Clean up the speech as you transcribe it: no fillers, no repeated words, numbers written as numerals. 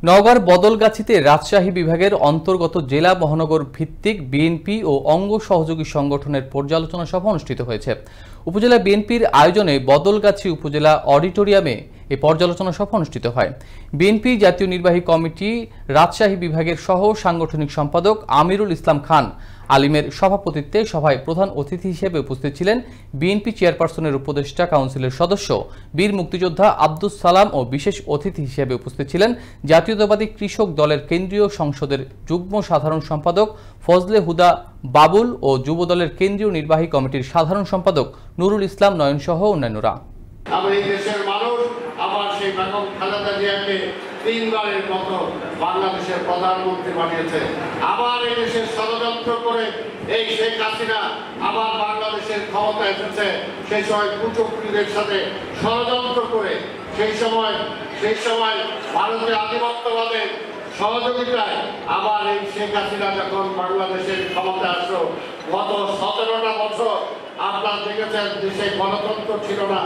নওগাঁর বদলগাছীতে রাজশাহী বিভাগের অন্তর্গত জেলা মহানগর ভিত্তিক বিএনপি ও অঙ্গ সহযোগী সংগঠনের পর্যালোচনা সভা অনুষ্ঠিত হয়েছে। উপজেলা বিএনপির আয়োজনে বদলগাছী উপজেলা অডিটোরিয়ামে এই পর্যালোচনা সভা অনুষ্ঠিত হয়। বিএনপি জাতীয় নির্বাহী কমিটি রাজশাহী বিভাগের সহ সাংগঠনিক সম্পাদক আমিরুল ইসলাম খান আলিমের সভাপতিত্বে সভায় প্রধান অতিথি হিসেবে উপস্থিত ছিলেন বিএনপি চেয়ারপারসনের উপদেষ্টা কাউন্সিলের সদস্য বীর মুক্তিযোদ্ধা আব্দুস সালাম ও বিশেষ অতিথি হিসেবে উপস্থিত ছিলেন জাতীয়তাবাদী কৃষক দলের কেন্দ্রীয় সংসদের যুগ্ম সাধারণ সম্পাদক ফজলে হুদা বাবুল ও যুব দলের কেন্দ্রীয় নির্বাহী কমিটির সাধারণ সম্পাদক নুরুল ইসলাম নয়ন সহ অন্যান্যরা। তিনবারের মতো বাংলাদেশের প্রধানমন্ত্রী বানিয়েছে। আবার এই দেশের ষড়যন্ত্র করে এই শেখ হাসিনা আবার বাংলাদেশের ক্ষমতা এসেছে। সেই সময় কুচক্রীদের সাথে ষড়যন্ত্র করে সেই সময় ভারতের আধিপত্যবাদের সহযোগিতায় আবার এই শেখ হাসিনা যখন বাংলাদেশের ক্ষমতা আসলো, গত 17টা বছর আপনারা দেখেছেন দেশে গণতন্ত্র ছিল না।